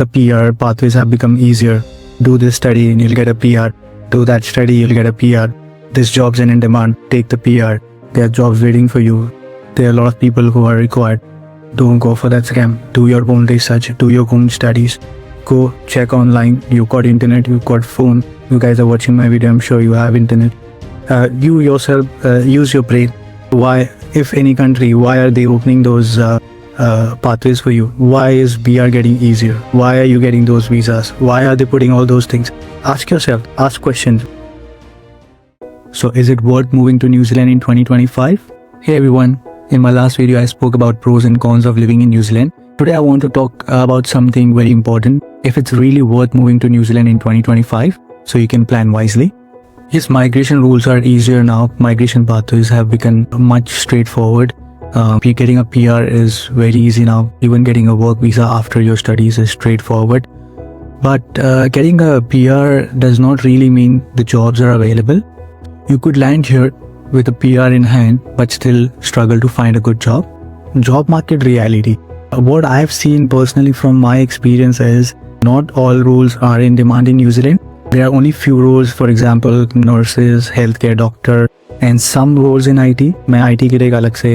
the PR pathways have become easier. Do this study and you'll get a PR. Do that study, you'll get a PR. This job's in demand, take the PR. There are jobs waiting for you. There are a lot of people who are required. Don't go for that scam. Do your own research, do your own studies. Go check online. You've got internet, you've got phone. You guys are watching my video, I'm sure you have internet. You yourself use your brain. Why, if any country, why are they opening those pathways for you? Why is BR getting easier? Why are you getting those visas? Why are they putting all those things? Ask yourself, ask questions. So is it worth moving to New Zealand in 2025? Hey everyone, in my last video I spoke about pros and cons of living in New Zealand. Today I want to talk about something very important. If it's really worth moving to New Zealand in 2025, so you can plan wisely. Yes, migration rules are easier now. Migration pathways have become much straightforward. Getting a PR is very easy now. Even getting a work visa after your studies is straightforward. But getting a PR does not really mean the jobs are available. You could land here with a PR in hand, but still struggle to find a good job. Job market reality. What I've seen personally from my experience is not all roles are in demand in New Zealand. There are only few roles, for example, nurses, healthcare doctor, and some roles in IT. मैं IT के लिए एक अलग से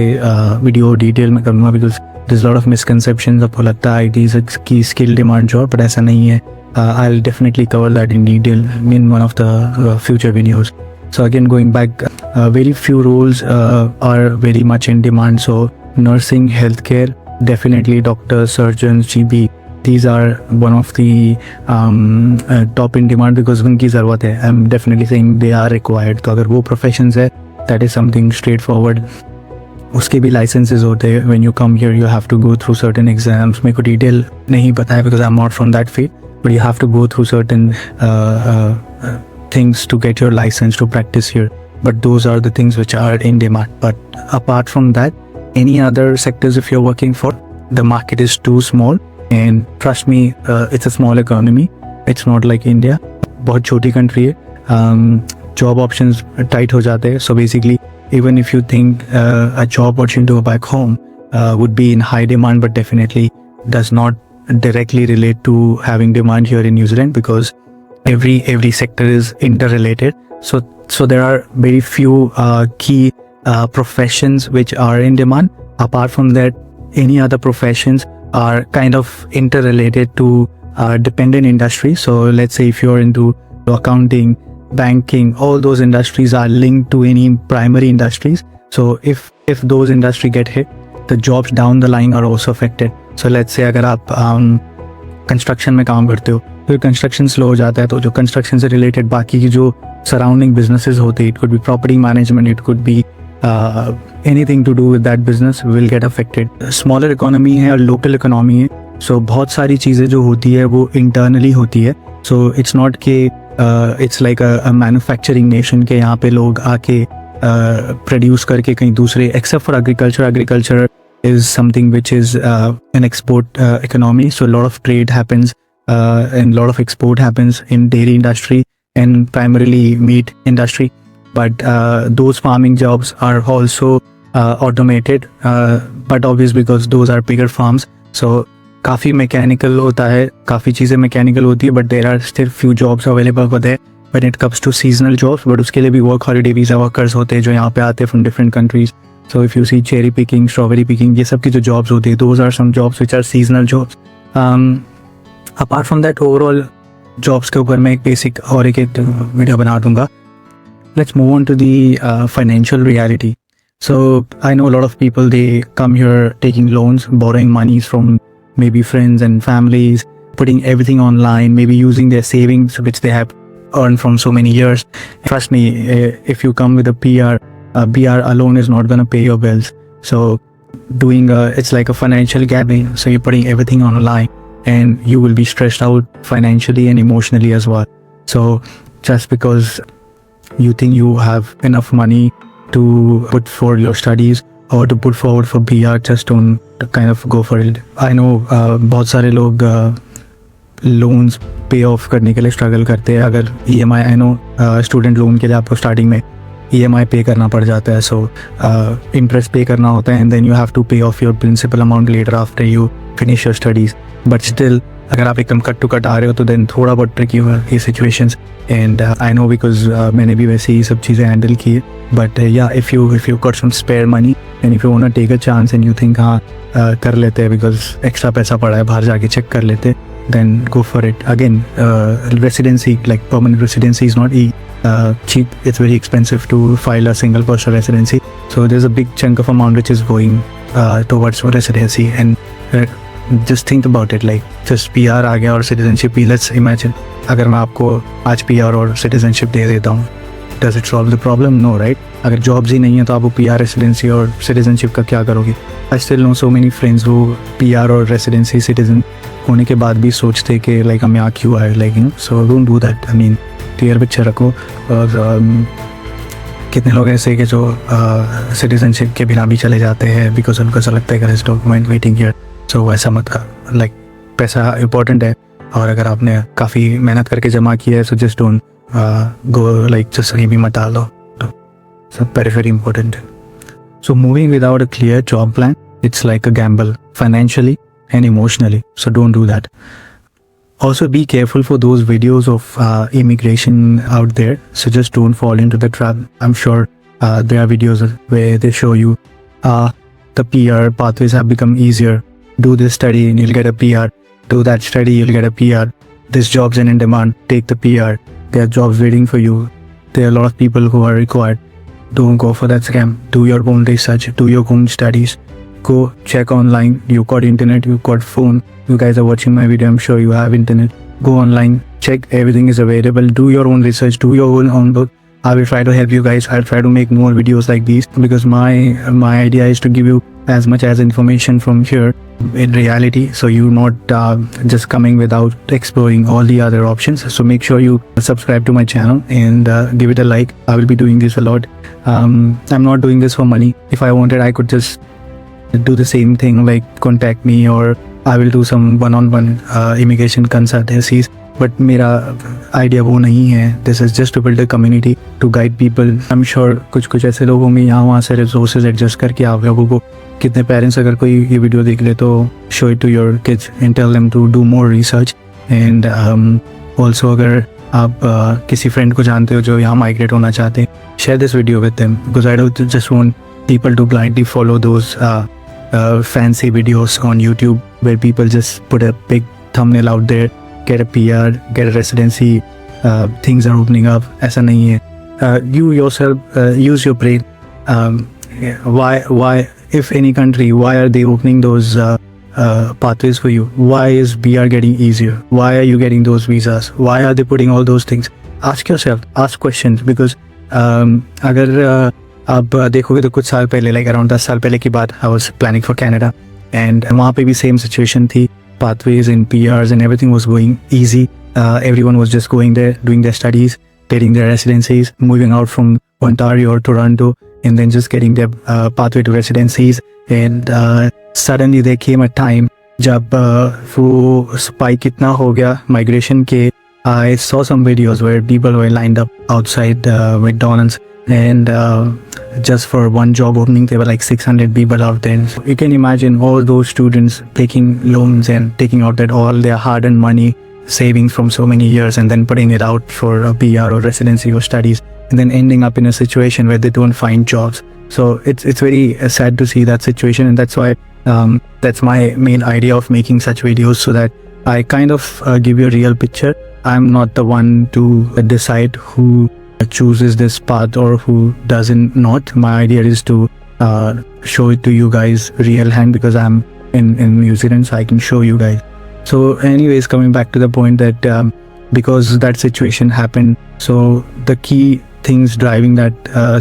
video detail में करूँगा because there's a lot of misconceptions. आपको लगता है IT is a key skill demand job, but ऐसा नहीं है. I'll definitely cover that in detail in one of the future videos. So again, going back, very few roles are very much in demand. So nursing, healthcare, definitely doctors, surgeons, GP. These are one of the top in demand because उनकी ज़रूरत है. I'm definitely saying they are required. तो अगर वो professions है, that is something straightforward. उसके भी licenses होते हैं. When you come here, you have to go through certain exams. मेरे को detail नहीं पता है because I'm not from that field. But you have to go through certain things to get your license to practice here. But those are the things which are in demand. But apart from that, any other sectors if you're working for, the market is too small. And trust me, it's a small economy. It's not like India. बहुत छोटी country है. Job options tight हो जाते हैं. So basically, even if you think a job opportunity back home would be in high demand, but definitely does not directly relate to having demand here in New Zealand because every sector is interrelated. So there are very few key professions which are in demand. Apart from that, any other professions are kind of interrelated to dependent industries. So let's say if you're into accounting, banking, all those industries are linked to any primary industries. So if those industries get hit, the jobs down the line are also affected. So let's say अगर आप construction में काम करते हो तो construction slow हो जाता है तो जो कंस्ट्रक्शन से रिलेटेड बाकी की जो सराउंडिंग बिजनेसेस होते हैं, it could be property management, it could be anything to do with that business will get affected. Smaller economy है और local economy है, so बहुत सारी चीज़ें जो होती है वो internally होती है. So it's not कि it's like a manufacturing nation के यहाँ पे लोग आके produce करके कहीं दूसरे, except for agriculture is something which is an export economy. So a lot of trade happens and a lot of export happens in dairy industry and primarily meat industry. But those farming jobs are also automated, but obvious because those are bigger farms. So काफ़ी mechanical होता है, काफ़ी चीज़ें mechanical होती है, but there are still few jobs available for there when it comes to seasonal jobs. But उसके लिए भी work holiday visa workers होते हैं जो यहाँ पे आते हैं from different countries. So if you see cherry picking, strawberry picking, ये सब की जो jobs होती है, those are some jobs which are seasonal jobs. Apart from that, overall jobs के ऊपर मैं एक basic और एक video बना दूँगा. Let's move on to the financial reality. So I know a lot of people, they come here taking loans, borrowing monies from maybe friends and families, putting everything online, maybe using their savings which they have earned from so many years. Trust me, if you come with a BR alone is not going to pay your bills. So it's like a financial gambling. So you're putting everything online and you will be stressed out financially and emotionally as well. So just because you think you have enough money to put for your studies or to put forward for PR, just don't kind of go for it. I know बहुत सारे लोग loans pay off करने के लिए struggle करते हैं. अगर EMI, I know student loan के लिए आपको starting में EMI pay करना पड़ जाता है, so interest pay करना होता है, and then you have to pay off your principal amount later after you finish your studies. But still अगर आप एकदम कट टू कट आ रहे हो तो देन थोड़ा बहुत ट्रिकी हुआ ये situations, and I know because मैंने भी वैसे ही सब चीज़ें हैंडल की है. But yeah if you got some spare money and if you want to take a chance and you think हाँ कर लेते हैं बिकॉज एक्स्ट्रा पैसा पड़ा है, बाहर जाके चेक कर लेते, then go for it. Again, residency, like permanent residency is not cheap. It's very expensive to file a single person residency. So there's a big chunk of amount which is going towards residency. And just think about it, like just PR आ गया और citizenship भी. Let's imagine अगर मैं आपको आज PR और citizenship दे देता हूँ, does it solve the problem? No, right? अगर jobs ही नहीं है तो आप वो PR, residency और citizenship का क्या करोगे? I still know so many friends who PR और residency citizen होने के बाद भी सोचते कि लाइक हम यहाँ क्यों आए, like you know. So don't do that. I mean clear picture रखो. और कितने लोग ऐसे कि जो सिटीजनशिप के बिना भी चले जाते हैं बिकॉज उनको ऐसा लगता है कि डॉक्यूमेंट वेटिंग हियर. सो ऐसा मत कर. लाइक पैसा इंपॉर्टेंट है और अगर आपने काफ़ी मेहनत करके जमा किया है so just don't go like just कहीं भी मत डाल दो. सब वेरी इंपॉर्टेंट है. So moving without a clear job plan, it's like a gamble financially and emotionally, so don't do that. Also be careful for those videos of immigration out there, so just don't fall into the trap. I'm sure there are videos where they show you the PR pathways have become easier. Do this study and you'll get a PR. Do that study, you'll get a PR. This job's in demand, take the PR. There are jobs waiting for you. There are a lot of people who are required. Don't go for that scam. Do your own research, do your own studies. Go check online. You've got internet, you've got phone. You guys are watching my video, I'm sure you have internet. Go online, check, everything is available. Do your own research, do your own homework. I will try to help you guys. I'll try to make more videos like these because my idea is to give you as much as information from here in reality, so you're not just coming without exploring all the other options. So make sure you subscribe to my channel and give it a like. I will be doing this a lot. I'm not doing this for money. If I wanted, I could just do the same thing, like contact me or I will do some one-on-one immigration consultancies. But मेरा idea वो नहीं है. This is just to build a community, to guide people. I'm sure कुछ ऐसे लोग होंगे यहाँ वहाँ से resources adjust करके आप लोगों को. कितने parents अगर कोई ये video देख ले तो show it to your kids and tell them to do more research. And also अगर आप किसी friend को जानते हो जो यहाँ migrate होना चाहते हैं, share this video with them because I don't just want people to blindly follow those fancy videos on YouTube where people just put a big thumbnail out there, get a PR, get a residency, things are opening up. ऐसा नहीं है. You yourself use your brain. Why if any country, why are they opening those pathways for you? Why is PR getting easier? Why are you getting those visas? Why are they putting all those things? Ask yourself, ask questions because अगर आप देखोगे तो कुछ साल पहले, like around 10 साल पहले की बात, I was planning for Canada and वहाँ पे भी सेम सिचुएशन थी. pathways and PRs and everything was going easy. Everyone was just going there, doing their studies, getting their residencies, moving out from Ontario or Toronto, and then just getting their pathway to residencies. And suddenly there came a time जब वो spike इतना हो गया migration के. I saw some videos where people were lined up outside McDonald's and just for one job opening there were like 600 people out there. So you can imagine all those students taking loans and taking out that all their hard-earned money, savings from so many years, and then putting it out for a PR or residency or studies, and then ending up in a situation where they don't find jobs. So it's very sad to see that situation, and that's why that's my main idea of making such videos, so that I kind of give you a real picture. I'm not the one to decide who chooses this path or who doesn't not. My idea is to show it to you guys real hand because I'm in New Zealand, so I can show you guys. So anyways, coming back to the point that because that situation happened, so the key things driving that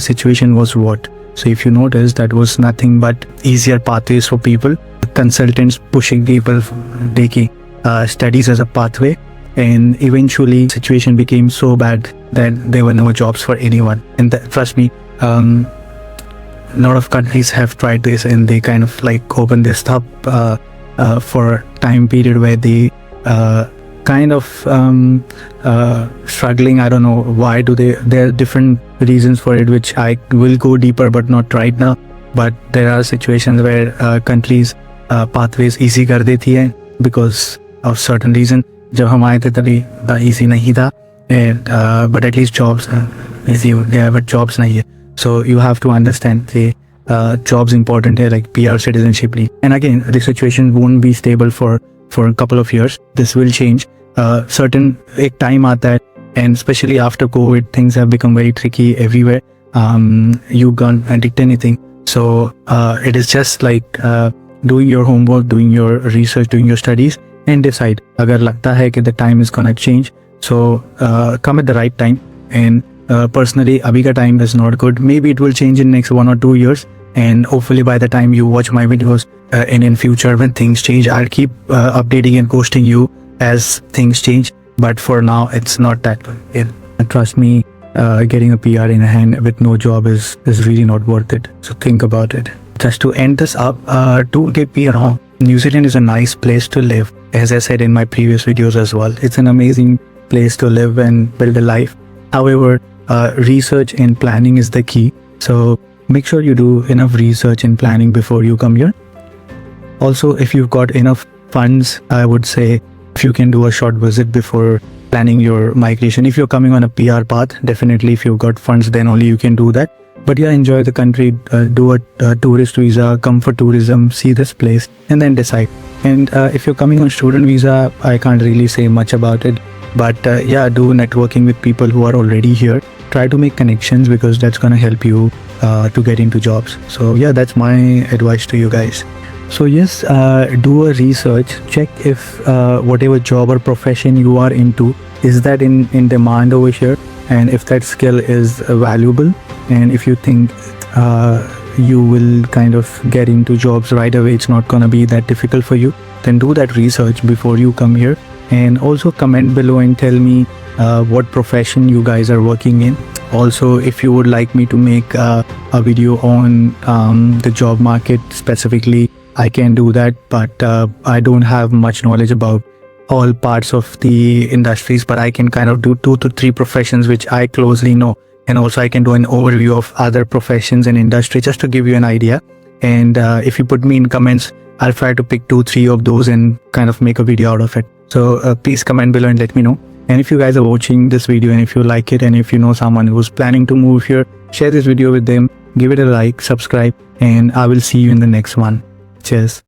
situation was what? So if you notice, that was nothing but easier pathways for people, consultants pushing people, taking studies as a pathway. And eventually situation became so bad that there were no jobs for anyone. And trust me, a lot of countries have tried this and they kind of like open this up for a time period where they kind of struggling. I don't know why do they, there are different reasons for it which I will go deeper but not right now. But there are situations where countries pathways easy kar deti hai because of certain reason. जब हम आए थे तभी easy नहीं था, and but at least jobs easy हो गया, but jobs नहीं है. So you have to understand the jobs important है, like PR citizenship league. And again, the situation won't be stable for a couple of years. This will change. Certain एक time आता है, and especially after COVID, things have become very tricky everywhere. You can't predict anything. So it is just like doing your homework, doing your research, doing your studies, and decide. अगर लगता है कि the time is gonna change, so come at the right time. And personally, abhi ka time is not good. Maybe it will change in next 1 or 2 years, and hopefully by the time you watch my videos in future, when things change, I'll keep updating and posting you as things change. But for now, it's not that good. And trust me, getting a PR in hand with no job is really not worth it. So think about it. Just to end this up, don't get me wrong, New Zealand is a nice place to live. As I said in my previous videos as well, it's an amazing place to live and build a life. However, research and planning is the key. So make sure you do enough research and planning before you come here. Also, if you've got enough funds, I would say if you can do a short visit before planning your migration. If you're coming on a PR path, definitely if you've got funds, then only you can do that. But yeah, enjoy the country, do a tourist visa, come for tourism, see this place, and then decide. And if you're coming on student visa, I can't really say much about it. But yeah, do networking with people who are already here. Try to make connections, because that's gonna help you to get into jobs. So yeah, that's my advice to you guys. So yes, do a research, check if whatever job or profession you are into, is that in demand over here, and if that skill is valuable, and if you think you will kind of get into jobs right away, it's not gonna be that difficult for you, then do that research before you come here. And also comment below and tell me what profession you guys are working in. Also, if you would like me to make a video on the job market specifically, I can do that, but I don't have much knowledge about all parts of the industries, but I can kind of do 2 to 3 professions which I closely know. And also I can do an overview of other professions and industry just to give you an idea. And if you put me in comments, I'll try to pick 2-3 of those and kind of make a video out of it. So please comment below and let me know. And if you guys are watching this video, and if you like it, and if you know someone who's planning to move here, share this video with them, give it a like, subscribe, and I will see you in the next one. Cheers.